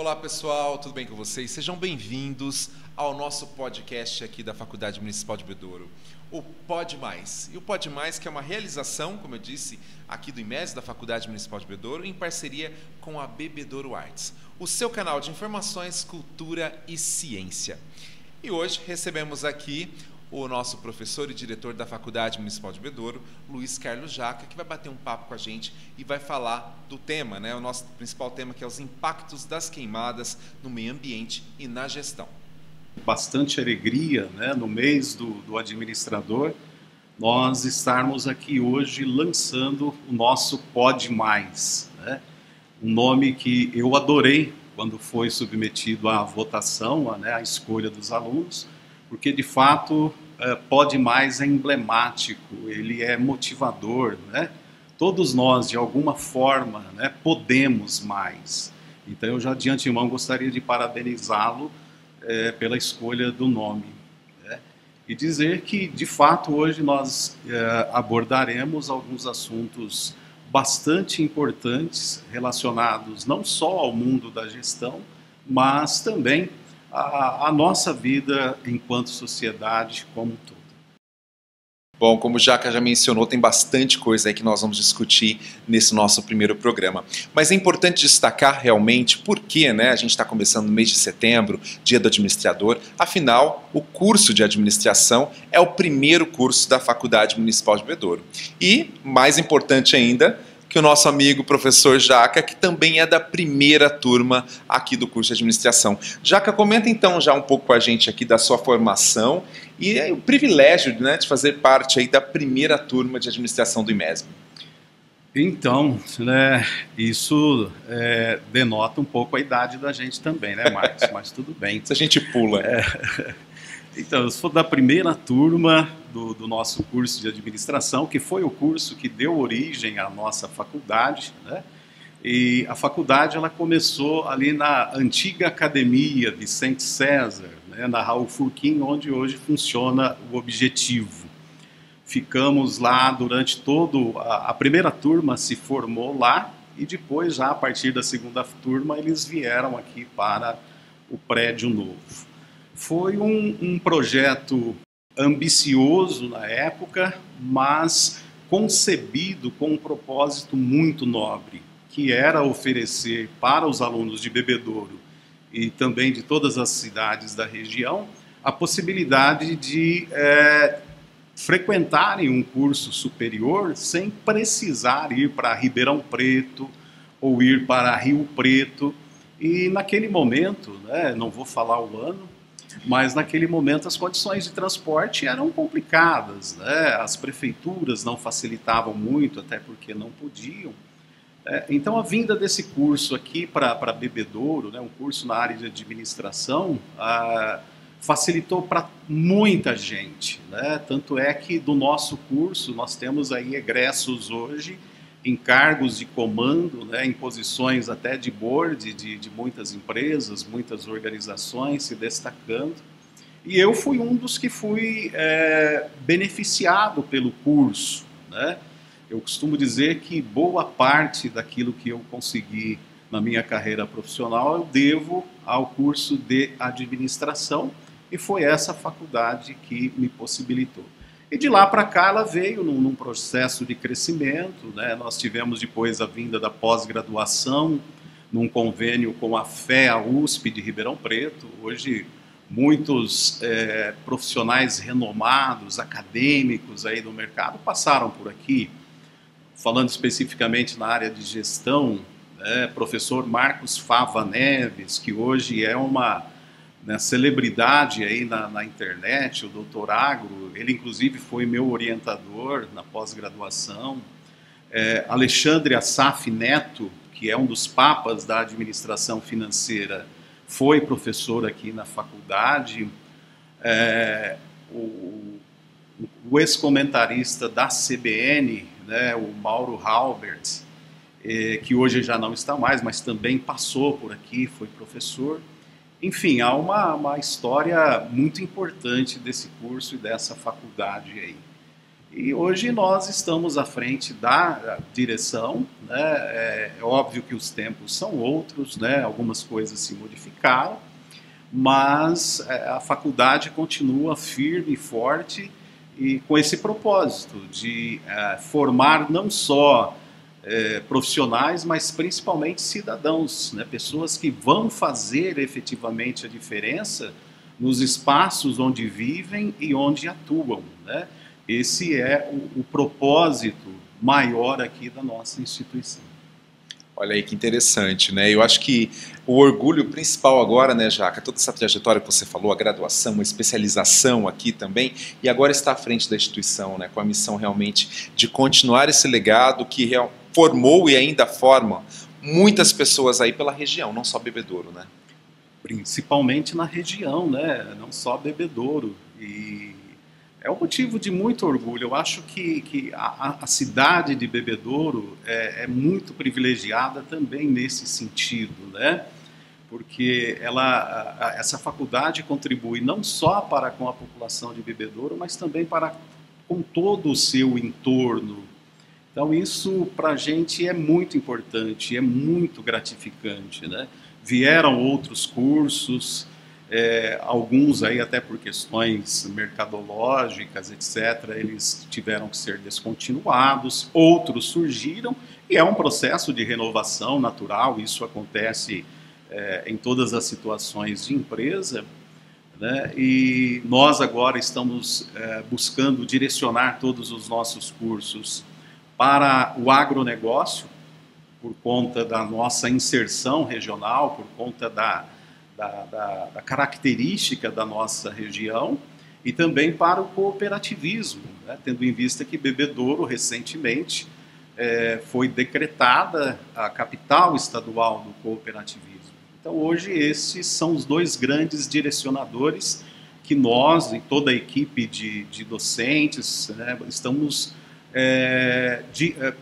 Olá pessoal, tudo bem com vocês? Sejam bem-vindos ao nosso podcast aqui da Faculdade Municipal de Bebedouro, o Pode Mais. E o Pode Mais, que é uma realização, como eu disse, aqui do IMES, da Faculdade Municipal de Bebedouro, em parceria com a Bebedouro Arts, o seu canal de informações, cultura e ciência. E hoje recebemos aqui o nosso professor e diretor da Faculdade Municipal de Bebedouro, Luiz Carlos Jaca, que vai bater um papo com a gente e vai falar do tema, o nosso principal tema, que é os impactos das queimadas no meio ambiente e na gestão. Bastante alegria, no mês do administrador, nós estarmos aqui hoje lançando o nosso Pode Mais, um nome que eu adorei quando foi submetido à votação, à escolha dos alunos, porque de fato Pode Mais é emblemático, ele é motivador, Todos nós, de alguma forma, podemos mais. Então eu já de antemão gostaria de parabenizá-lo pela escolha do nome. E dizer que, de fato, hoje nós abordaremos alguns assuntos bastante importantes relacionados não só ao mundo da gestão, mas também à nossa vida enquanto sociedade como um todo. Bom, como o Jaca já mencionou, tem bastante coisa aí que nós vamos discutir nesse nosso primeiro programa. Mas é importante destacar realmente por que a gente está começando no mês de setembro, Dia do Administrador. Afinal, o curso de administração é o primeiro curso da Faculdade Municipal de Bebedouro. E, mais importante ainda, que o nosso amigo professor Jaca, que também é da primeira turma aqui do curso de administração. Jaca, comenta então já um pouco com a gente aqui da sua formação e o privilégio de fazer parte aí da primeira turma de administração do IMESB. Então, isso denota um pouco a idade da gente também, Marcos? Mas tudo bem. Se a gente pula. Então, eu sou da primeira turma do nosso curso de administração, que foi o curso que deu origem à nossa faculdade, E a faculdade ela começou ali na antiga academia Vicente César, na Raul Furquim, onde hoje funciona o Objetivo. Ficamos lá durante a primeira turma se formou lá e depois, já a partir da segunda turma, eles vieram aqui para o prédio novo. Foi um projeto ambicioso na época, mas concebido com um propósito muito nobre, que era oferecer para os alunos de Bebedouro e também de todas as cidades da região a possibilidade de frequentarem um curso superior sem precisar ir para Ribeirão Preto ou ir para Rio Preto. E naquele momento, não vou falar o ano, mas naquele momento as condições de transporte eram complicadas, As prefeituras não facilitavam muito, até porque não podiam. Então a vinda desse curso aqui para Bebedouro, um curso na área de administração, facilitou para muita gente, Tanto é que do nosso curso nós temos aí egressos hoje em cargos de comando, em posições até de board de muitas empresas, muitas organizações se destacando. E eu fui um dos que fui beneficiado pelo curso, Eu costumo dizer que boa parte daquilo que eu consegui na minha carreira profissional eu devo ao curso de administração, e foi essa faculdade que me possibilitou. E de lá para cá ela veio num processo de crescimento, Nós tivemos depois a vinda da pós-graduação, num convênio com a FEA USP de Ribeirão Preto. Hoje muitos profissionais renomados, acadêmicos aí do mercado passaram por aqui. Falando especificamente na área de gestão, professor Marcos Fava Neves, que hoje é uma celebridade aí na internet, o Dr. Agro, ele inclusive foi meu orientador na pós-graduação. Alexandre Assaf Neto, que é um dos papas da administração financeira, foi professor aqui na faculdade. O ex-comentarista da CBN, o Mauro Halbert, que hoje já não está mais, mas também passou por aqui, foi professor. Enfim, há uma história muito importante desse curso e dessa faculdade aí. E hoje nós estamos à frente da direção, né? É óbvio que os tempos são outros, né? Algumas coisas se modificaram, mas a faculdade continua firme e forte e com esse propósito de formar não só profissionais, mas principalmente cidadãos, né? Pessoas que vão fazer efetivamente a diferença nos espaços onde vivem e onde atuam, né? Esse é o propósito maior aqui da nossa instituição. Olha aí que interessante, né? Eu acho que o orgulho principal agora, né, Jaca, toda essa trajetória que você falou, a graduação, a especialização aqui também, e agora está à frente da instituição, né, com a missão realmente de continuar esse legado que formou e ainda forma muitas pessoas aí pela região, não só Bebedouro, né? Principalmente na região, né? Não só Bebedouro. E é um motivo de muito orgulho. Eu acho que a cidade de Bebedouro é muito privilegiada também nesse sentido, né? Porque essa faculdade contribui não só para com a população de Bebedouro, mas também para com todo o seu entorno. Então isso para a gente é muito importante, é muito gratificante, né? Vieram outros cursos, alguns aí até por questões mercadológicas, etc., eles tiveram que ser descontinuados, outros surgiram, e é um processo de renovação natural, isso acontece em todas as situações de empresa, né? E nós agora estamos buscando direcionar todos os nossos cursos para o agronegócio, por conta da nossa inserção regional, por conta da característica da nossa região, e também para o cooperativismo, né? Tendo em vista que Bebedouro, recentemente, foi decretada a capital estadual do cooperativismo. Então, hoje, esses são os dois grandes direcionadores que nós e toda a equipe de docentes, né, estamos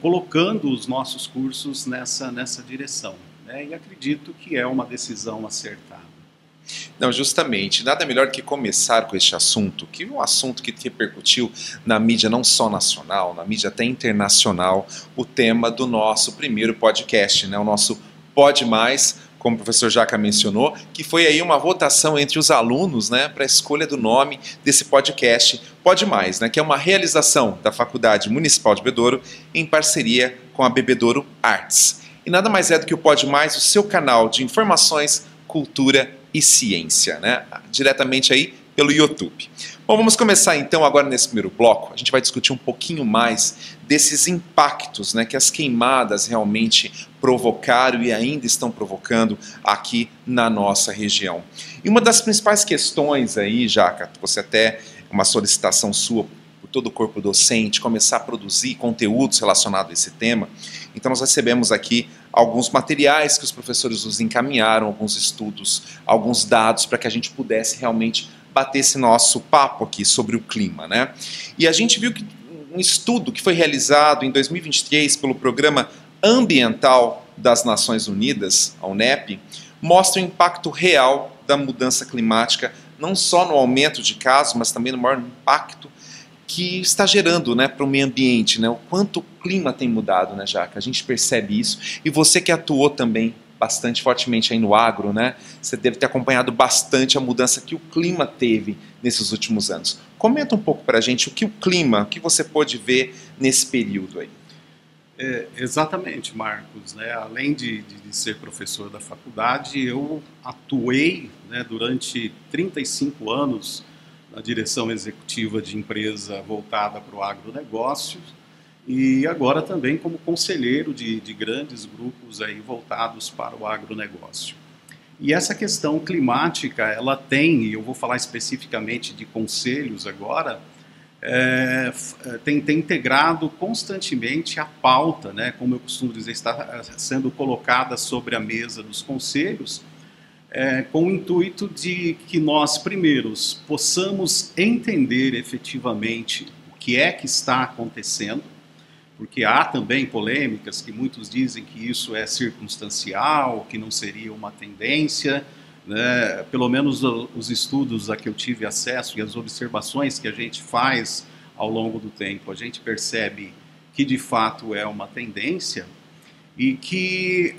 colocando os nossos cursos nessa direção, né? E acredito que é uma decisão acertada. Não, justamente, nada melhor que começar com este assunto, que é um assunto que repercutiu na mídia não só nacional, na mídia até internacional, o tema do nosso primeiro podcast, né? O nosso Pode Mais, como o professor Jaca mencionou, que foi aí uma votação entre os alunos, né, para a escolha do nome desse podcast Pode Mais, né, que é uma realização da Faculdade Municipal de Bebedouro em parceria com a Bebedouro Arts. E nada mais é do que o Pode Mais, o seu canal de informações, cultura e ciência, né, diretamente aí pelo YouTube. Bom, vamos começar então agora nesse primeiro bloco. A gente vai discutir um pouquinho mais desses impactos, né, que as queimadas realmente provocaram e ainda estão provocando aqui na nossa região. E uma das principais questões aí, Jaca, você até, uma solicitação sua por todo o corpo docente, começar a produzir conteúdos relacionados a esse tema. Então nós recebemos aqui alguns materiais que os professores nos encaminharam, alguns estudos, alguns dados para que a gente pudesse realmente bater esse nosso papo aqui sobre o clima, né? E a gente viu que um estudo que foi realizado em 2023 pelo Programa Ambiental das Nações Unidas, a UNEP, mostra o impacto real da mudança climática, não só no aumento de casos, mas também no maior impacto que está gerando, né, para o meio ambiente, né? O quanto o clima tem mudado, né, Jaca? A gente percebe isso. E você que atuou também bastante fortemente aí no agro, né? Você deve ter acompanhado bastante a mudança que o clima teve nesses últimos anos. Comenta um pouco para a gente o que você pôde ver nesse período aí. Exatamente, Marcos, né? Além de ser professor da faculdade, eu atuei, né, durante 35 anos na direção executiva de empresa voltada para o agronegócio, e agora também como conselheiro de grandes grupos aí voltados para o agronegócio. E essa questão climática, ela tem, e eu vou falar especificamente de conselhos agora, tem integrado constantemente a pauta, né, como eu costumo dizer, está sendo colocada sobre a mesa dos conselhos, com o intuito de que nós, primeiros, possamos entender efetivamente o que é que está acontecendo, porque há também polêmicas que muitos dizem que isso é circunstancial, que não seria uma tendência, né? Pelo menos os estudos a que eu tive acesso e as observações que a gente faz ao longo do tempo. A gente percebe que de fato é uma tendência e que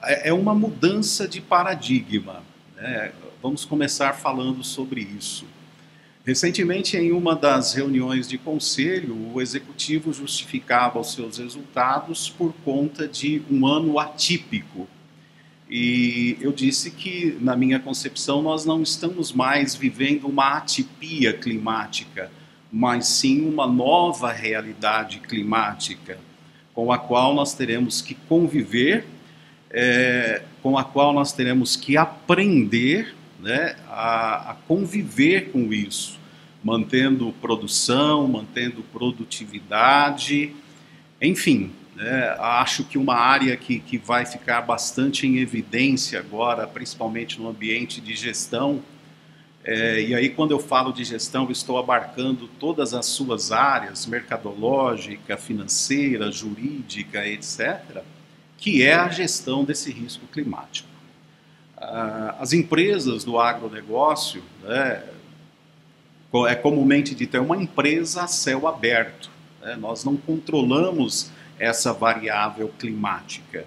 é uma mudança de paradigma, né? Vamos começar falando sobre isso. Recentemente, em uma das reuniões de conselho, o executivo justificava os seus resultados por conta de um ano atípico. E eu disse que, na minha concepção, nós não estamos mais vivendo uma atipia climática, mas sim uma nova realidade climática, com a qual nós teremos que conviver, com a qual nós teremos que aprender, né, a conviver com isso, mantendo produção, mantendo produtividade, enfim, né, acho que uma área que vai ficar bastante em evidência agora, principalmente no ambiente de gestão, e aí quando eu falo de gestão, eu estou abarcando todas as suas áreas, mercadológica, financeira, jurídica, etc., que é a gestão desse risco climático. As empresas do agronegócio, né, é comumente dito, é uma empresa a céu aberto, né? Nós não controlamos essa variável climática.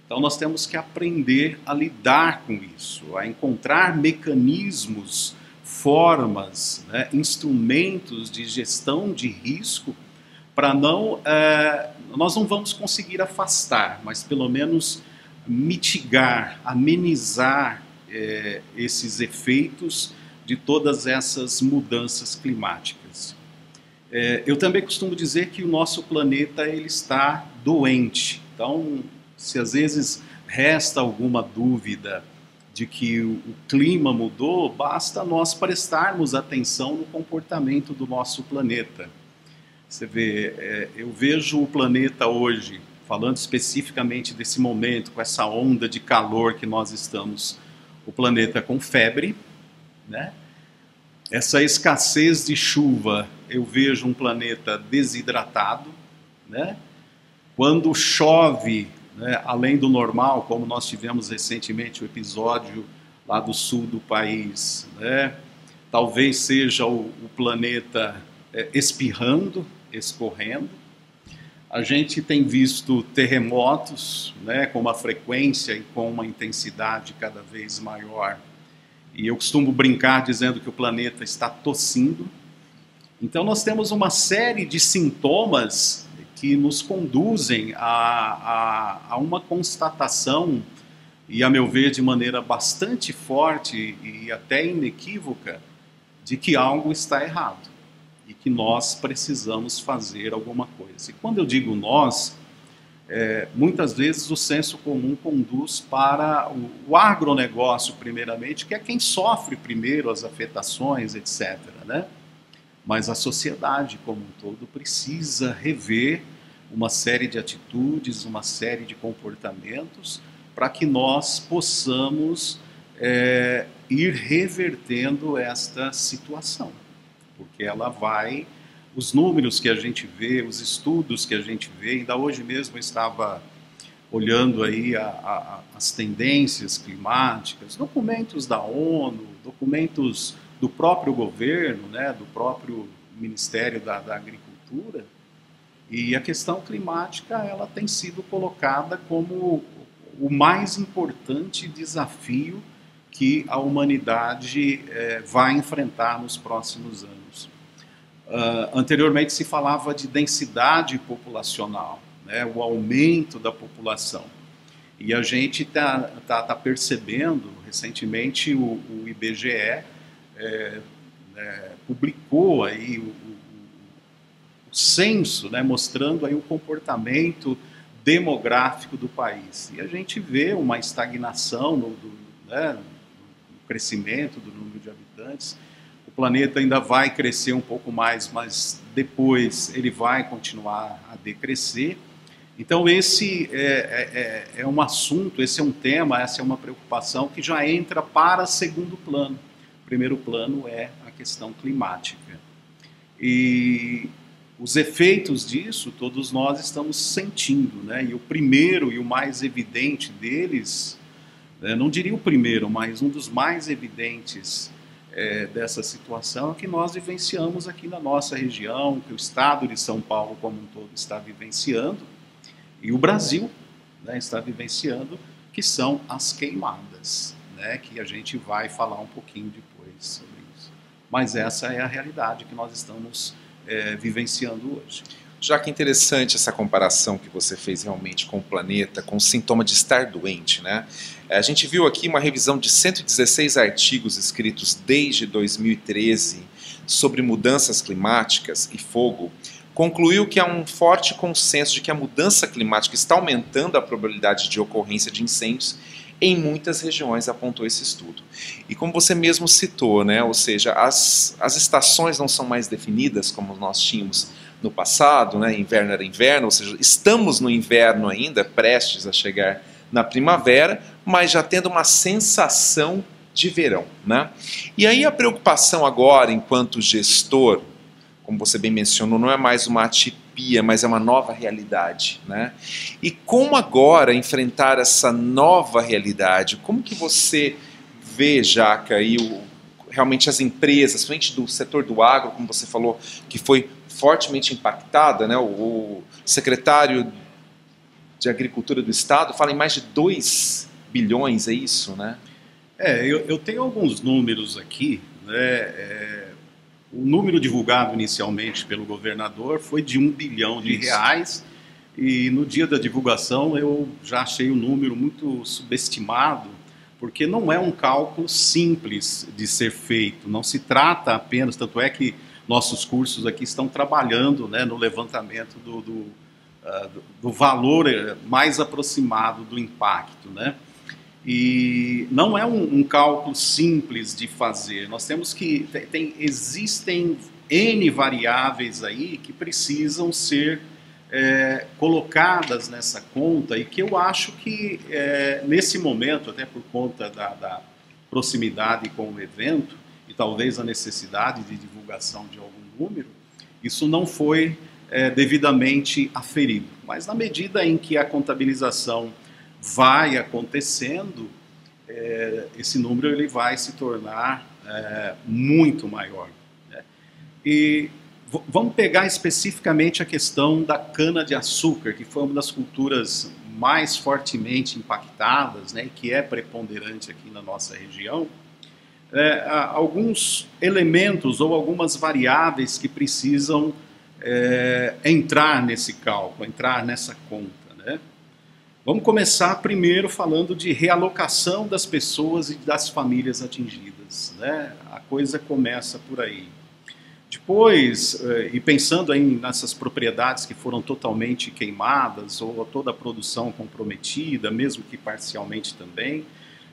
Então nós temos que aprender a lidar com isso, a encontrar mecanismos, formas, né, instrumentos de gestão de risco para nós não vamos conseguir afastar, mas pelo menos mitigar, amenizar esses efeitos de todas essas mudanças climáticas. Eu também costumo dizer que o nosso planeta ele está doente. Então, se às vezes resta alguma dúvida de que o clima mudou, basta nós prestarmos atenção no comportamento do nosso planeta. Você vê, eu vejo o planeta hoje, falando especificamente desse momento, com essa onda de calor que nós estamos, o planeta com febre, né? Essa escassez de chuva, eu vejo um planeta desidratado, né? Quando chove, né, além do normal, como nós tivemos recentemente o episódio lá do sul do país, né? Talvez seja o planeta espirrando, escorrendo. A gente tem visto terremotos, né, com uma frequência e com uma intensidade cada vez maior. E eu costumo brincar dizendo que o planeta está tossindo. Então nós temos uma série de sintomas que nos conduzem a uma constatação, e a meu ver de maneira bastante forte e até inequívoca, de que algo está errado e que nós precisamos fazer alguma coisa. E quando eu digo nós, muitas vezes o senso comum conduz para o agronegócio, primeiramente, que é quem sofre primeiro as afetações, etc., né? Mas a sociedade como um todo precisa rever uma série de atitudes, uma série de comportamentos, para que nós possamos ir revertendo esta situação, porque ela vai... Os números que a gente vê, os estudos que a gente vê, ainda hoje mesmo eu estava olhando aí as tendências climáticas, documentos da ONU, documentos do próprio governo, né, do próprio Ministério da Agricultura, e a questão climática ela tem sido colocada como o mais importante desafio que a humanidade vai enfrentar nos próximos anos. Anteriormente se falava de densidade populacional, né, o aumento da população. E a gente tá percebendo, recentemente o IBGE publicou aí o censo, né, mostrando aí o comportamento demográfico do país. E a gente vê uma estagnação no crescimento do número de habitantes. O planeta ainda vai crescer um pouco mais, mas depois ele vai continuar a decrescer. Então esse é um assunto, esse é um tema, essa é uma preocupação que já entra para segundo plano. O primeiro plano é a questão climática. E os efeitos disso todos nós estamos sentindo, né? E o primeiro e o mais evidente deles, não diria o primeiro, mas um dos mais evidentes dessa situação que nós vivenciamos aqui na nossa região, que o estado de São Paulo como um todo está vivenciando, e o Brasil, né, está vivenciando, que são as queimadas, né, que a gente vai falar um pouquinho depois sobre isso. Mas essa é a realidade que nós estamos vivenciando hoje. Já que é interessante essa comparação que você fez realmente com o planeta, com o sintoma de estar doente, né? A gente viu aqui uma revisão de 116 artigos escritos desde 2013 sobre mudanças climáticas e fogo, concluiu que há um forte consenso de que a mudança climática está aumentando a probabilidade de ocorrência de incêndios em muitas regiões, apontou esse estudo. E como você mesmo citou, né? Ou seja, as estações não são mais definidas como nós tínhamos no passado, né? Inverno era inverno, ou seja, estamos no inverno ainda, prestes a chegar na primavera, mas já tendo uma sensação de verão, né? E aí a preocupação agora, enquanto gestor, como você bem mencionou, não é mais uma atipia, mas é uma nova realidade, né? E como agora enfrentar essa nova realidade? Como que você vê, Jaca, aí realmente as empresas, principalmente do setor do agro, como você falou, que foi fortemente impactada, né? O secretário de Agricultura do Estado fala em mais de 2 bilhões, é isso, né? Eu tenho alguns números aqui, né? O número divulgado inicialmente pelo governador foi de R$1 bilhão, e no dia da divulgação eu já achei o número muito subestimado, porque não é um cálculo simples de ser feito, não se trata apenas, tanto é que nossos cursos aqui estão trabalhando, né, no levantamento do valor mais aproximado do impacto, né? E não é um cálculo simples de fazer. Nós temos que... Existem N variáveis aí que precisam ser colocadas nessa conta e que eu acho que, nesse momento, até por conta da proximidade com o evento e talvez a necessidade de divulgação de algum número, isso não foi devidamente aferido. Mas na medida em que a contabilização vai acontecendo, esse número ele vai se tornar muito maior, né? E vamos pegar especificamente a questão da cana-de-açúcar, que foi uma das culturas mais fortemente impactadas, né, e que é preponderante aqui na nossa região. Alguns elementos ou algumas variáveis que precisam entrar nesse cálculo, entrar nessa conta, né? Vamos começar primeiro falando de realocação das pessoas e das famílias atingidas, né? A coisa começa por aí. Depois, e pensando aí nessas propriedades que foram totalmente queimadas ou toda a produção comprometida, mesmo que parcialmente também,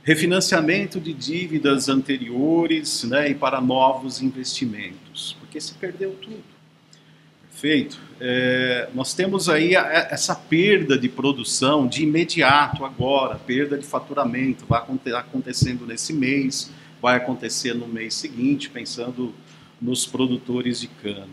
refinanciamento de dívidas anteriores, né, e para novos investimentos, porque se perdeu tudo. Perfeito? Nós temos aí essa perda de produção de imediato agora, perda de faturamento, vai acontecendo nesse mês, vai acontecer no mês seguinte, pensando nos produtores de cana.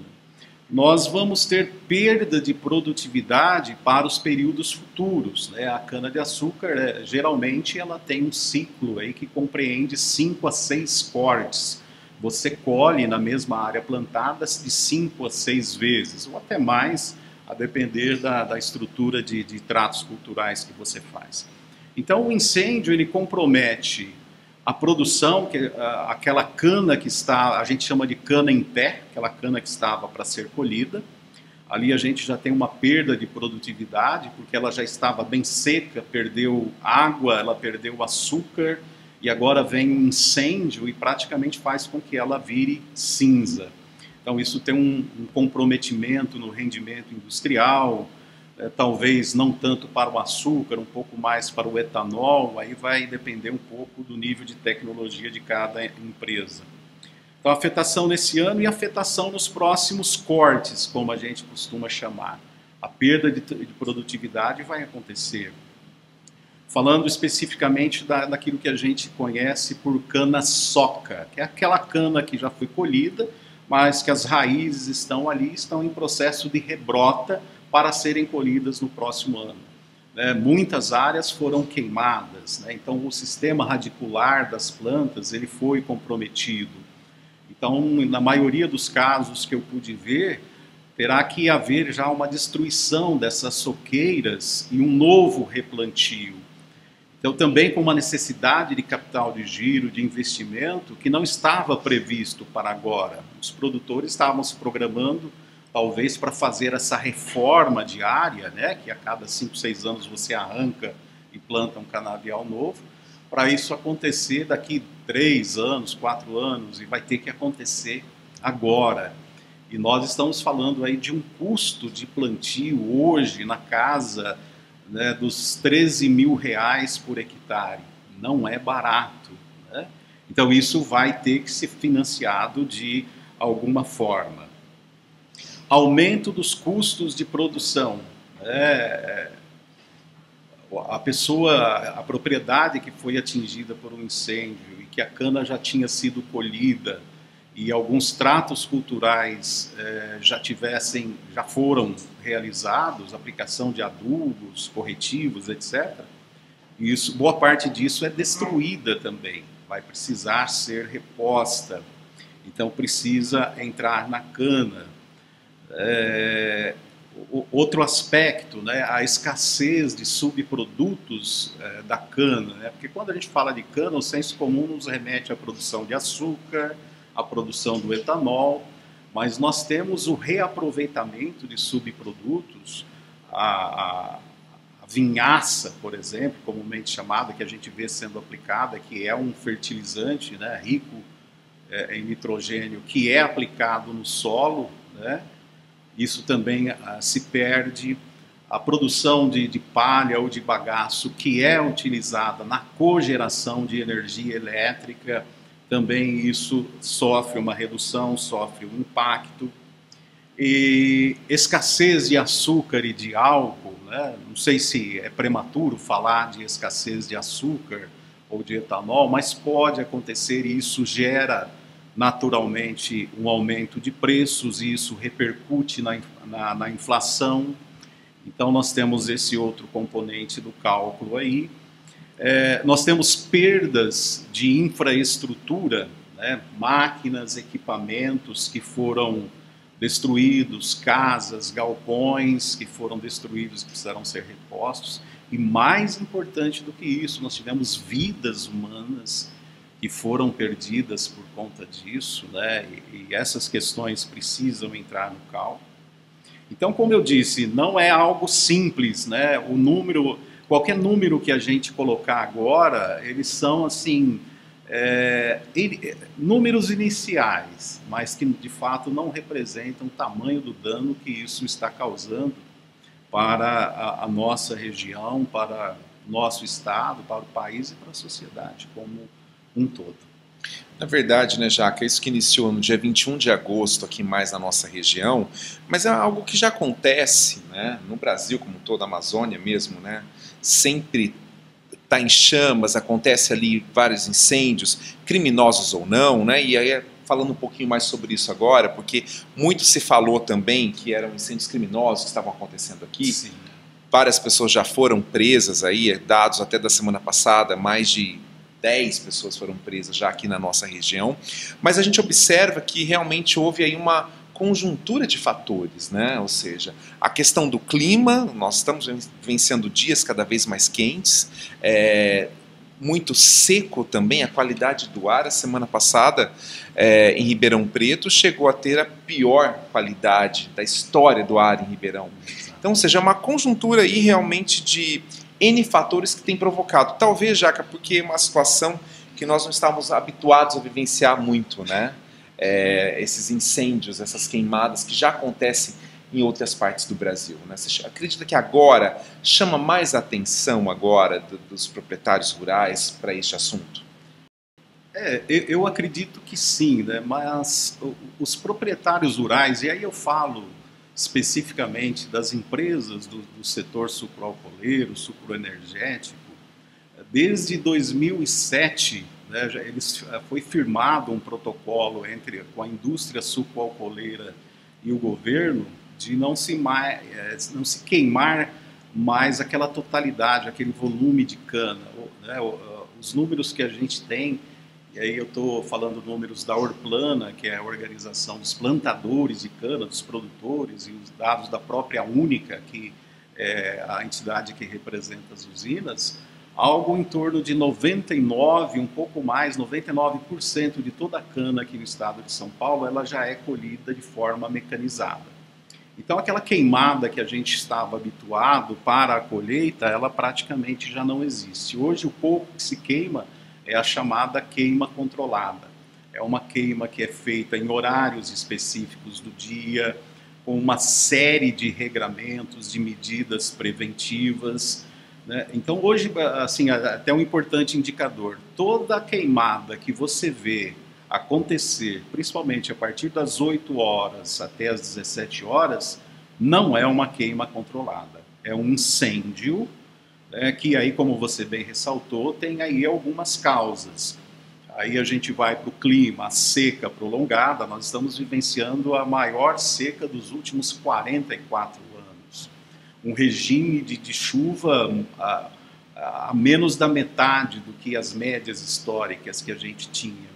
Nós vamos ter perda de produtividade para os períodos futuros, né? A cana-de-açúcar, geralmente, ela tem um ciclo aí que compreende 5 a 6 cortes. Você colhe na mesma área plantada de 5 a 6 vezes, ou até mais, a depender da estrutura de tratos culturais que você faz. Então, o incêndio ele compromete a produção, aquela cana que está, a gente chama de cana em pé, aquela cana que estava para ser colhida. Ali a gente já tem uma perda de produtividade, porque ela já estava bem seca, perdeu água, ela perdeu açúcar, e agora vem um incêndio e praticamente faz com que ela vire cinza. Então isso tem um comprometimento no rendimento industrial, talvez não tanto para o açúcar, um pouco mais para o etanol, aí vai depender um pouco do nível de tecnologia de cada empresa. Então, afetação nesse ano e afetação nos próximos cortes, como a gente costuma chamar. A perda de produtividade vai acontecer. Falando especificamente daquilo que a gente conhece por cana-soca, que é aquela cana que já foi colhida, mas que as raízes estão ali, estão em processo de rebrota, para serem colhidas no próximo ano. Muitas áreas foram queimadas, né? Então o sistema radicular das plantas ele foi comprometido. Então, na maioria dos casos que eu pude ver, terá que haver já uma destruição dessas soqueiras e um novo replantio. Então, também com uma necessidade de capital de giro, de investimento, que não estava previsto para agora. Os produtores estavam se programando, talvez, para fazer essa reforma diária, né, que a cada 5, 6 anos você arranca e planta um canavial novo, para isso acontecer daqui 3 anos, 4 anos, e vai ter que acontecer agora. E nós estamos falando aí de um custo de plantio hoje na casa, né, dos R$ 13.000 por hectare. Não é barato, né? Então isso vai ter que ser financiado de alguma forma. Aumento dos custos de produção. A propriedade que foi atingida por um incêndio e que a cana já tinha sido colhida e alguns tratos culturais já foram realizados, aplicação de adubos, corretivos, etc. E isso, boa parte disso é destruída também, vai precisar ser reposta. Então precisa entrar na cana. Outro aspecto, né, a escassez de subprodutos da cana, né, porque quando a gente fala de cana, o senso comum nos remete à produção de açúcar, à produção do etanol, mas nós temos o reaproveitamento de subprodutos, a vinhaça, por exemplo, comumente chamada, que a gente vê sendo aplicada, que é um fertilizante, né, rico em nitrogênio, que é aplicado no solo, né? Isso também se perde. A produção de palha ou de bagaço, que é utilizada na cogeração de energia elétrica, também isso sofre uma redução, sofre um impacto. E escassez de açúcar e de álcool, né? Não sei se é prematuro falar de escassez de açúcar ou de etanol, mas pode acontecer e isso gera naturalmente um aumento de preços e isso repercute na inflação. Então nós temos esse outro componente do cálculo aí. Nós temos perdas de infraestrutura, né? Máquinas, equipamentos que foram destruídos, casas, galpões que foram destruídos e precisaram ser repostos. E mais importante do que isso, nós tivemos vidas humanas que foram perdidas por conta disso, né? E essas questões precisam entrar no cálculo. Então, como eu disse, não é algo simples, né? O número, qualquer número que a gente colocar agora, eles são assim números iniciais, mas que de fato não representam o tamanho do dano que isso está causando para a nossa região, para o nosso estado, para o país e para a sociedade como um todo. Na verdade, né, Jaca, isso que iniciou no dia 21 de agosto aqui mais na nossa região, mas é algo que já acontece, né, no Brasil como toda a Amazônia mesmo, né, sempre está em chamas, acontece ali vários incêndios, criminosos ou não, né, e aí falando um pouquinho mais sobre isso agora, porque muito se falou também que eram incêndios criminosos que estavam acontecendo aqui. Sim. Várias pessoas já foram presas aí, dados até da semana passada, mais de 10 pessoas foram presas já aqui na nossa região, mas a gente observa que realmente houve aí uma conjuntura de fatores, né? Ou seja, a questão do clima, nós estamos vivenciando dias cada vez mais quentes, muito seco também, a qualidade do ar. A semana passada, em Ribeirão Preto, chegou a ter a pior qualidade da história do ar em Ribeirão. Então, ou seja, é uma conjuntura aí realmente de N fatores que tem provocado. Talvez, Jaca, porque é uma situação que nós não estávamos habituados a vivenciar muito, né? Esses incêndios, essas queimadas que já acontecem em outras partes do Brasil, né? Você acredita que agora chama mais atenção agora dos proprietários rurais para este assunto? Eu acredito que sim, né? Mas os proprietários rurais, e aí eu falo especificamente das empresas do setor sucroalcooleiro, sucroenergético, desde 2007, né, foi firmado um protocolo com a indústria sucroalcooleira e o governo de não se queimar mais aquela totalidade, aquele volume de cana, né? Os números que a gente tem e aí eu estou falando números da Orplana, que é a organização dos plantadores de cana, dos produtores, e os dados da própria Única, que é a entidade que representa as usinas, algo em torno de 99, um pouco mais, 99% de toda a cana aqui no estado de São Paulo, ela já é colhida de forma mecanizada. Então aquela queimada que a gente estava habituado para a colheita, ela praticamente já não existe. Hoje o pouco que se queima é a chamada queima controlada. É uma queima que é feita em horários específicos do dia, com uma série de regramentos, de medidas preventivas, né? Então hoje, assim, até um importante indicador, toda queimada que você vê acontecer, principalmente a partir das 8 horas até as 17 horas, não é uma queima controlada, é um incêndio, que aí, como você bem ressaltou, tem aí algumas causas. Aí a gente vai para o clima, a seca prolongada, nós estamos vivenciando a maior seca dos últimos 44 anos. Um regime de chuva a menos da metade do que as médias históricas que a gente tinha.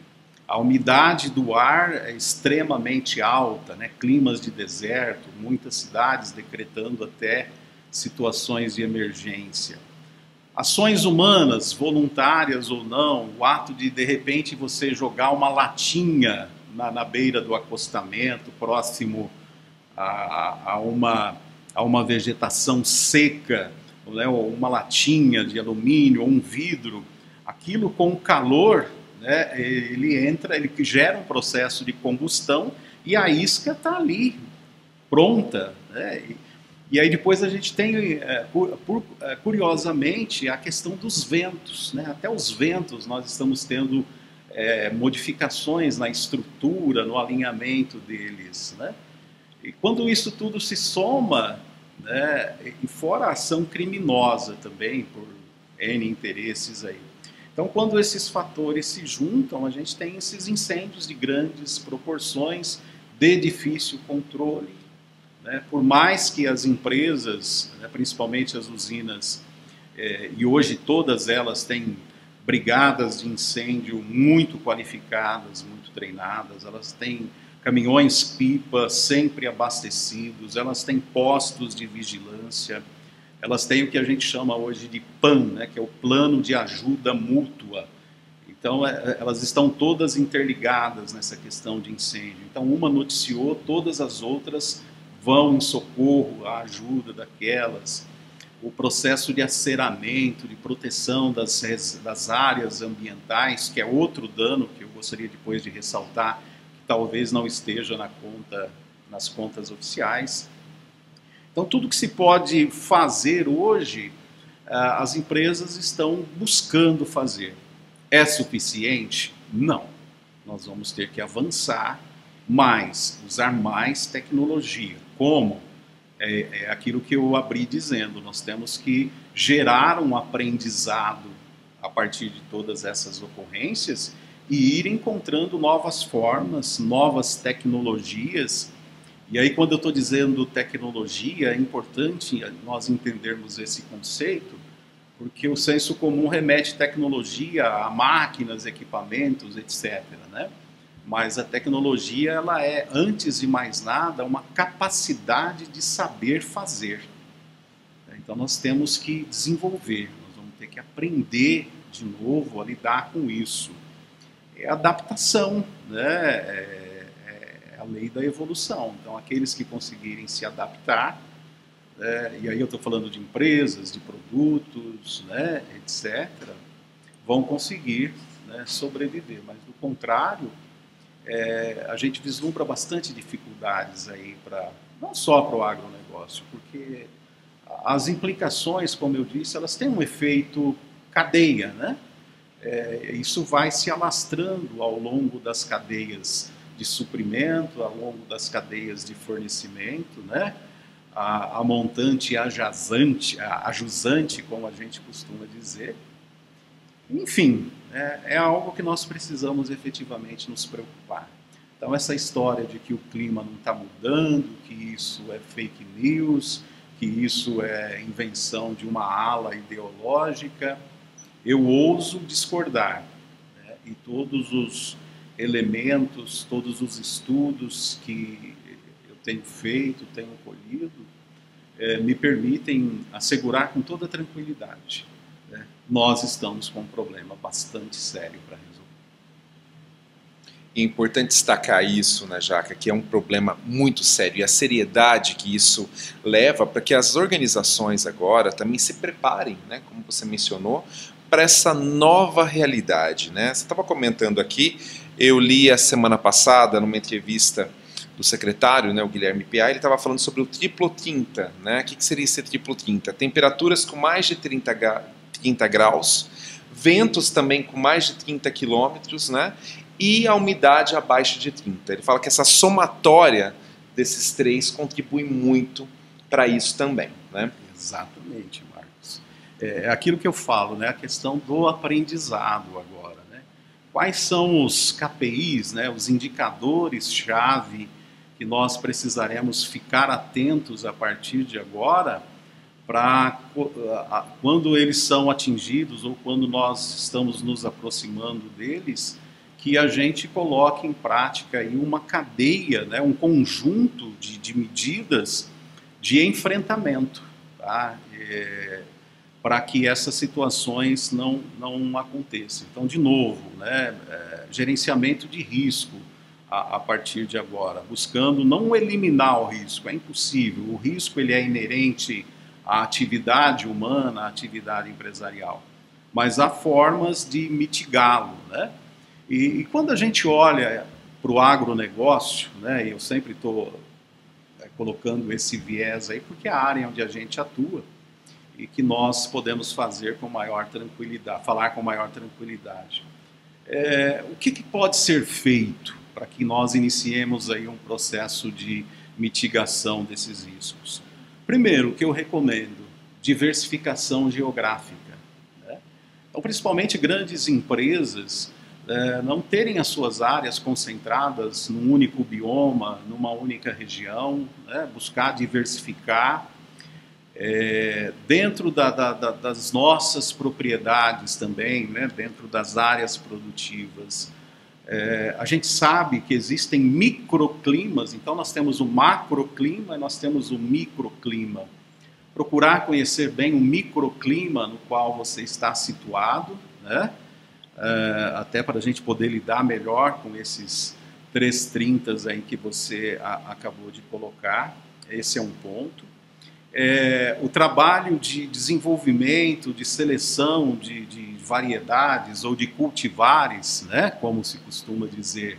A umidade do ar é extremamente alta, né? Climas de deserto, muitas cidades decretando até situações de emergência. Ações humanas, voluntárias ou não, o ato de repente, você jogar uma latinha na beira do acostamento, próximo a uma vegetação seca, né? Ou uma latinha de alumínio ou um vidro, aquilo com o calor, né, ele gera um processo de combustão e a isca está ali, pronta, né? E aí depois a gente tem, curiosamente, a questão dos ventos, né? Até os ventos nós estamos tendo modificações na estrutura, no alinhamento deles, né? E quando isso tudo se soma, né, e fora a ação criminosa também, por N interesses aí. Então, quando esses fatores se juntam, a gente tem esses incêndios de grandes proporções, de difícil controle, né? Por mais que as empresas, né, principalmente as usinas, e hoje todas elas têm brigadas de incêndio muito qualificadas, muito treinadas, elas têm caminhões-pipa sempre abastecidos, elas têm postos de vigilância, elas têm o que a gente chama hoje de PAN, né, que é o Plano de Ajuda Mútua. Então, elas estão todas interligadas nessa questão de incêndio. Então, uma noticiou, todas as outras vão em socorro, à ajuda daquelas. O processo de aceramento, de proteção das áreas ambientais, que é outro dano que eu gostaria depois de ressaltar, que talvez não esteja nas contas oficiais. Então, tudo que se pode fazer hoje, as empresas estão buscando fazer. É suficiente? Não. Nós vamos ter que avançar mais, usar mais tecnologia. Como? É aquilo que eu abri dizendo, nós temos que gerar um aprendizado a partir de todas essas ocorrências e ir encontrando novas formas, novas tecnologias. E aí, quando eu estou dizendo tecnologia, é importante nós entendermos esse conceito, porque o senso comum remete tecnologia a máquinas, equipamentos, etc., né? Mas a tecnologia, ela é, antes de mais nada, uma capacidade de saber fazer. Então, nós temos que desenvolver, nós vamos ter que aprender de novo a lidar com isso. É adaptação, né? A lei da evolução. Então, aqueles que conseguirem se adaptar, e aí eu estou falando de empresas, de produtos, né, etc., vão conseguir, né, sobreviver. Mas, do contrário, a gente vislumbra bastante dificuldades aí não só para o agronegócio, porque as implicações, como eu disse, elas têm um efeito cadeia, né? Isso vai se alastrando ao longo das cadeias de suprimento, ao longo das cadeias de fornecimento, né? A montante e a jusante, como a gente costuma dizer. Enfim, é algo que nós precisamos efetivamente nos preocupar. Então, essa história de que o clima não está mudando, que isso é fake news, que isso é invenção de uma ala ideológica, eu ouso discordar. e todos os elementos, todos os estudos que eu tenho feito, tenho colhido, me permitem assegurar com toda tranquilidade, né? Nós estamos com um problema bastante sério para resolver. É importante destacar isso, né, Jaca, que é um problema muito sério, e a seriedade que isso leva para que as organizações agora também se preparem, né, como você mencionou, para essa nova realidade, né? Você estava comentando aqui, eu li a semana passada numa entrevista do secretário, né, o Guilherme Piá, ele estava falando sobre o triplo 30, né? O que seria esse triplo 30? Temperaturas com mais de 30 graus, ventos também com mais de 30 quilômetros, né? E a umidade abaixo de 30. Ele fala que essa somatória desses três contribui muito para isso também, né? Exatamente, Marcos. É aquilo que eu falo, né? A questão do aprendizado agora, né? Quais são os KPIs, né? Os indicadores-chave que nós precisaremos ficar atentos a partir de agora, para quando eles são atingidos ou quando nós estamos nos aproximando deles, que a gente coloque em prática aí uma cadeia, né, um conjunto de medidas de enfrentamento, tá? Para que essas situações não aconteçam. Então, de novo, né, gerenciamento de risco a partir de agora, buscando não eliminar o risco, é impossível. O risco ele é inerente à atividade humana, à atividade empresarial, mas há formas de mitigá-lo, né? E quando a gente olha para o agronegócio, né, eu sempre estou colocando esse viés aí, porque é a área onde a gente atua e que nós podemos fazer com maior tranquilidade, falar com maior tranquilidade. O que pode ser feito para que nós iniciemos aí um processo de mitigação desses riscos? Primeiro, o que eu recomendo, diversificação geográfica, né? Então, principalmente grandes empresas, não terem as suas áreas concentradas num único bioma, numa única região, né? Buscar diversificar. Dentro das nossas propriedades também, né? Dentro das áreas produtivas, a gente sabe que existem microclimas, então nós temos o macroclima e nós temos o microclima. Procurar conhecer bem o microclima no qual você está situado, né? Até para a gente poder lidar melhor com esses 330 aí que você acabou de colocar. Esse é um ponto. O trabalho de desenvolvimento, de seleção de variedades ou de cultivares, né, como se costuma dizer,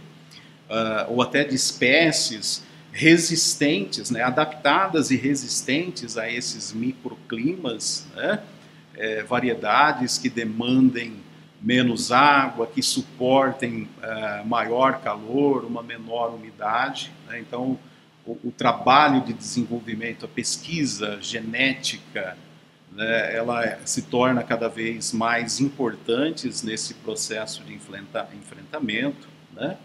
ou até de espécies resistentes, né, adaptadas e resistentes a esses microclimas, né, variedades que demandem menos água, que suportem maior calor, uma menor umidade, né? Então, o trabalho de desenvolvimento, a pesquisa genética, né, ela se torna cada vez mais importantes nesse processo de enfrentamento, né?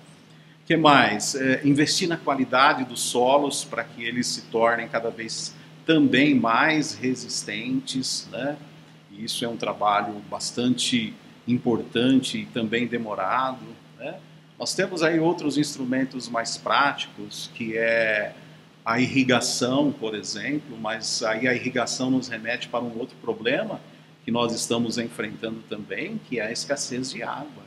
O que mais? Investir na qualidade dos solos para que eles se tornem cada vez também mais resistentes, né? E isso é um trabalho bastante importante e também demorado, né? Nós temos aí outros instrumentos mais práticos, que é a irrigação, por exemplo, mas aí a irrigação nos remete para um outro problema que nós estamos enfrentando também, que é a escassez de água,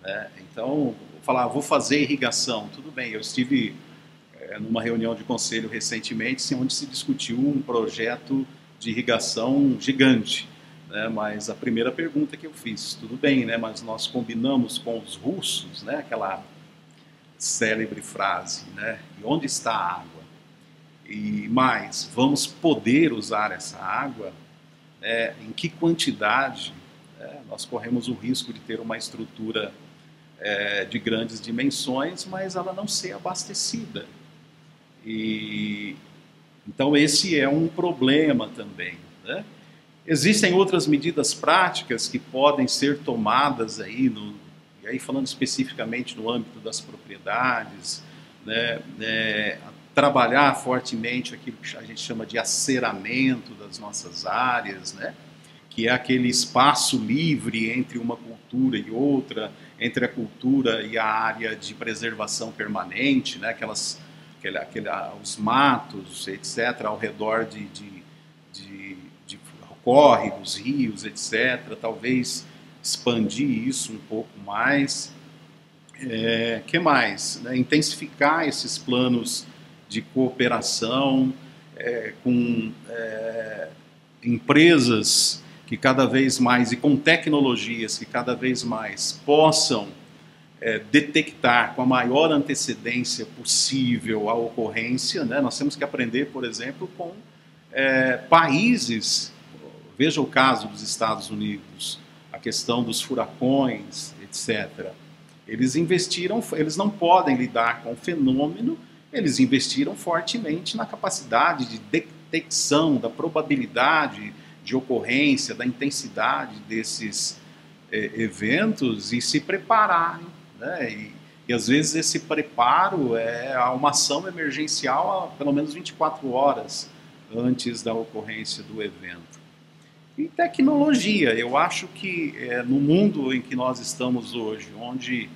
né? Então, vou fazer irrigação, tudo bem, eu estive numa reunião de conselho recentemente, onde se discutiu um projeto de irrigação gigante, né? Mas a primeira pergunta que eu fiz, tudo bem, né? Mas nós combinamos com os russos, né? Aquela célebre frase, né? E onde está a água? E mais, vamos poder usar essa água? Em que quantidade? Nós corremos o risco de ter uma estrutura de grandes dimensões, mas ela não ser abastecida. Então esse é um problema também, né? Existem outras medidas práticas que podem ser tomadas aí, e aí falando especificamente no âmbito das propriedades, né, trabalhar fortemente aquilo que a gente chama de aceramento das nossas áreas, né, que é aquele espaço livre entre uma cultura e outra, entre a cultura e a área de preservação permanente, né? Os matos, etc., ao redor de córregos, rios, etc., talvez expandir isso um pouco mais. Que mais? Né? Intensificar esses planos de cooperação com empresas que cada vez mais, e com tecnologias que cada vez mais possam detectar com a maior antecedência possível a ocorrência, né? Nós temos que aprender, por exemplo, com países, veja o caso dos Estados Unidos, a questão dos furacões, etc. Eles investiram, eles não podem lidar com o fenômeno, eles investiram fortemente na capacidade de detecção, da probabilidade de ocorrência, da intensidade desses eventos e se prepararem, né? E às vezes esse preparo é uma ação emergencial a pelo menos 24 horas antes da ocorrência do evento. E tecnologia, eu acho que no mundo em que nós estamos hoje, onde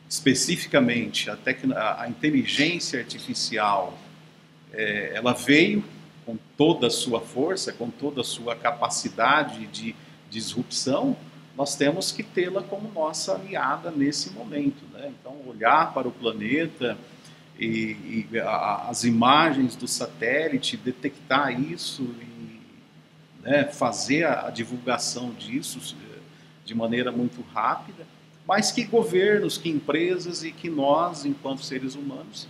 especificamente a inteligência artificial ela veio com toda a sua força, com toda a sua capacidade de disrupção, nós temos que tê-la como nossa aliada nesse momento, né? Então, olhar para o planeta e as imagens do satélite, detectar isso e, né, fazer a divulgação disso de maneira muito rápida, mas que governos, que empresas e que nós, enquanto seres humanos,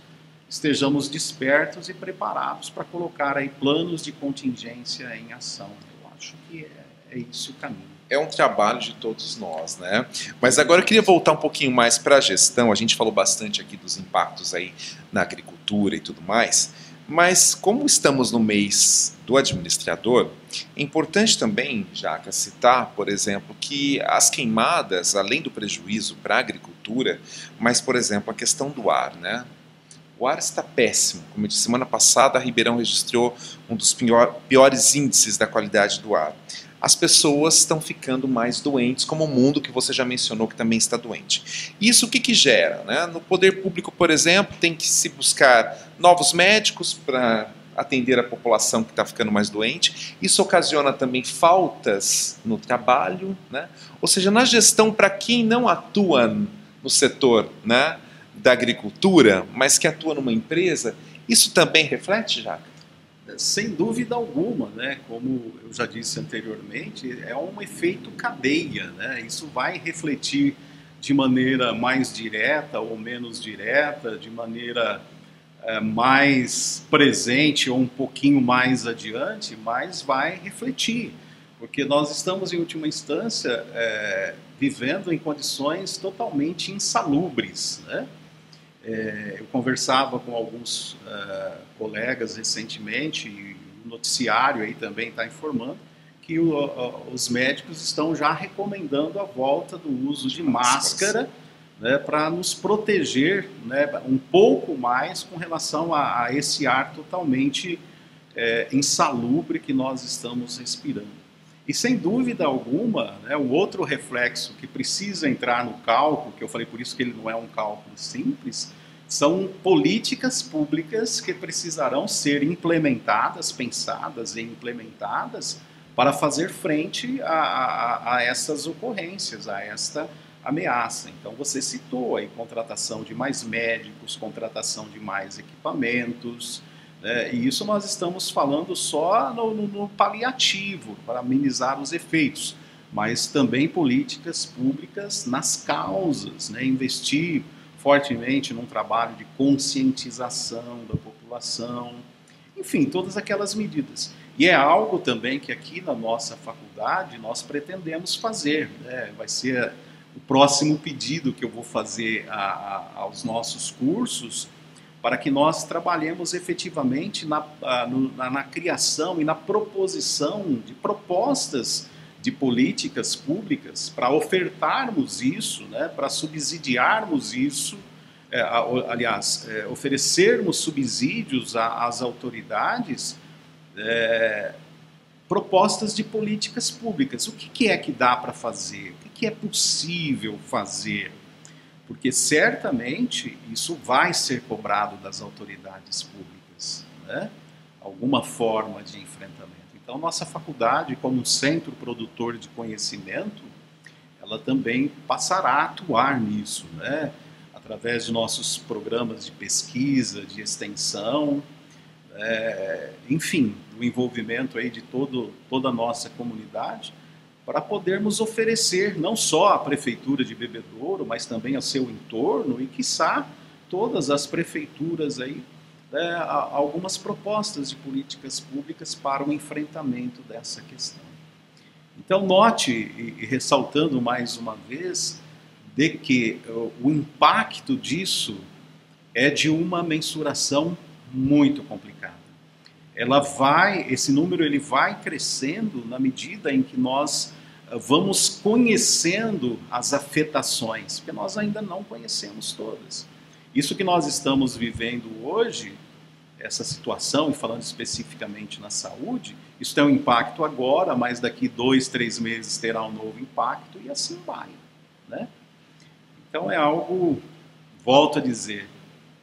estejamos despertos e preparados para colocar aí planos de contingência em ação. Eu acho que é esse o caminho. É um trabalho de todos nós, né? Mas agora eu queria voltar um pouquinho mais para a gestão. A gente falou bastante aqui dos impactos aí na agricultura e tudo mais, mas como estamos no mês do administrador, é importante também, Jaca, citar, por exemplo, que as queimadas, além do prejuízo para a agricultura, mas, por exemplo, a questão do ar, né? O ar está péssimo. Como eu disse, semana passada a Ribeirão registrou um dos piores índices da qualidade do ar. As pessoas estão ficando mais doentes, como o mundo que você já mencionou que também está doente. Isso o que gera, né? No poder público, por exemplo, tem que se buscar novos médicos para atender a população que está ficando mais doente. Isso ocasiona também faltas no trabalho, né? Ou seja, na gestão, para quem não atua no setor, né, da agricultura, mas que atua numa empresa, isso também reflete, Jaca? Sem dúvida alguma, né? Como eu já disse anteriormente, é um efeito cadeia, né? Isso vai refletir de maneira mais direta ou menos direta, de maneira mais presente ou um pouquinho mais adiante, mas vai refletir, porque nós estamos, em última instância, vivendo em condições totalmente insalubres, né? Eu conversava com alguns colegas recentemente, e o noticiário aí também está informando, que os médicos estão já recomendando a volta do uso de máscara, né, para nos proteger, né, um pouco mais com relação a esse ar totalmente insalubre que nós estamos respirando. E sem dúvida alguma, né, o outro reflexo que precisa entrar no cálculo, que eu falei por isso que ele não é um cálculo simples, são políticas públicas que precisarão ser implementadas, pensadas e implementadas para fazer frente a essas ocorrências, a esta ameaça. Então você citou aí contratação de mais médicos, contratação de mais equipamentos, e isso nós estamos falando só no paliativo, para amenizar os efeitos, mas também políticas públicas nas causas, né? Investir fortemente num trabalho de conscientização da população, enfim, todas aquelas medidas. E é algo também que aqui na nossa faculdade nós pretendemos fazer, né? Vai ser o próximo pedido que eu vou fazer aos nossos cursos, para que nós trabalhemos efetivamente na criação e na proposição de propostas de políticas públicas para ofertarmos isso, né, para subsidiarmos isso, oferecermos subsídios às autoridades propostas de políticas públicas. O que é que dá para fazer? O que é possível fazer? Porque certamente isso vai ser cobrado das autoridades públicas, né? Alguma forma de enfrentamento. Então, nossa faculdade, como centro produtor de conhecimento, ela também passará a atuar nisso, né? Através de nossos programas de pesquisa, de extensão, enfim, o envolvimento aí de toda a nossa comunidade, para podermos oferecer não só à Prefeitura de Bebedouro, mas também ao seu entorno e, quiçá, todas as prefeituras aí, algumas propostas de políticas públicas para o enfrentamento dessa questão. Então, note, e ressaltando mais uma vez, de que o impacto disso é de uma mensuração muito complicada. Esse número ele vai crescendo na medida em que nós vamos conhecendo as afetações, porque nós ainda não conhecemos todas. Isso que nós estamos vivendo hoje, essa situação, e falando especificamente na saúde, isso tem um impacto agora, mas daqui 2, 3 meses terá um novo impacto, e assim vai, né? Então é algo, volto a dizer,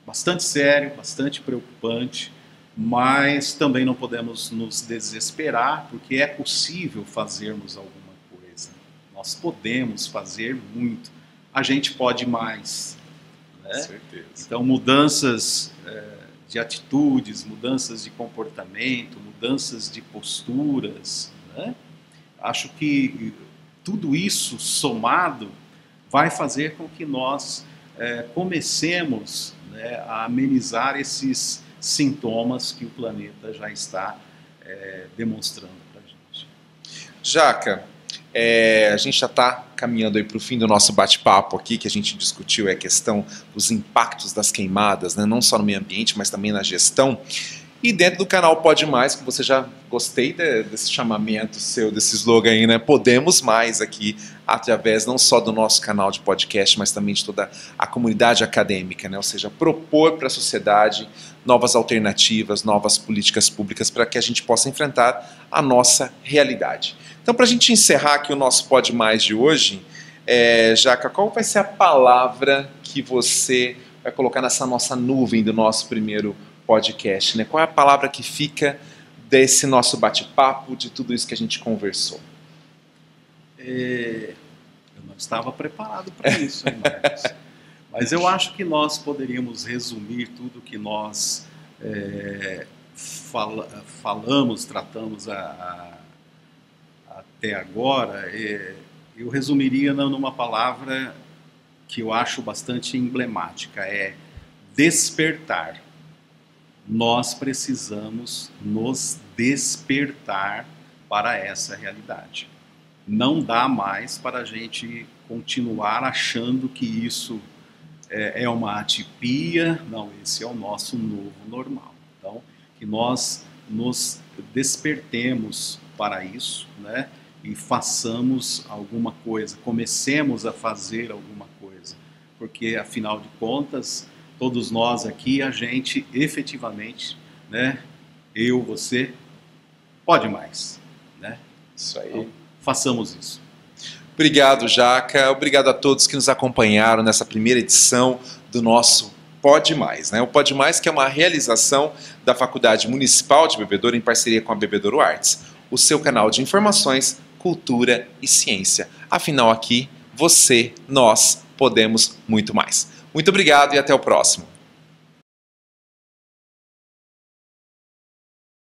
bastante sério, bastante preocupante, mas também não podemos nos desesperar, porque é possível fazermos alguma coisa. Nós podemos fazer muito. A gente pode mais, né? Com certeza. Então, mudanças de atitudes, mudanças de comportamento, mudanças de posturas, né? Acho que tudo isso somado vai fazer com que nós comecemos, né, a amenizar esses sintomas que o planeta já está demonstrando para a gente. Jaca, a gente já está caminhando aí para o fim do nosso bate-papo aqui, que a gente discutiu a questão dos impactos das queimadas, né, não só no meio ambiente, mas também na gestão. E dentro do canal Pode Mais, que você já gostei desse chamamento seu, desse slogan aí, né? Podemos mais aqui, através não só do nosso canal de podcast, mas também de toda a comunidade acadêmica, né? Ou seja, propor para a sociedade novas alternativas, novas políticas públicas para que a gente possa enfrentar a nossa realidade. Então, para a gente encerrar aqui o nosso Pode Mais de hoje, Jaca, qual vai ser a palavra que você vai colocar nessa nossa nuvem do nosso primeiro podcast, né? Qual é a palavra que fica desse nosso bate-papo, de tudo isso que a gente conversou? Eu não estava preparado para isso, hein, Marcos? Mas eu acho que nós poderíamos resumir tudo que nós falamos, tratamos até agora. Eu resumiria numa palavra que eu acho bastante emblemática, é despertar. Nós precisamos nos despertar para essa realidade. Não dá mais para a gente continuar achando que isso é uma atipia. Não, esse é o nosso novo normal. Então, que nós nos despertemos para isso, né? E façamos alguma coisa, comecemos a fazer alguma coisa, porque, afinal de contas, todos nós aqui, a gente efetivamente, né, eu, você, pode mais, né? Isso aí. Então, façamos isso. Obrigado, Jaca. Obrigado a todos que nos acompanharam nessa primeira edição do nosso Pode Mais, né? O Pode Mais, que é uma realização da Faculdade Municipal de Bebedouro em parceria com a Bebedouro Arts, o seu canal de informações, cultura e ciência. Afinal, aqui, você, nós, podemos muito mais. Muito obrigado e até o próximo.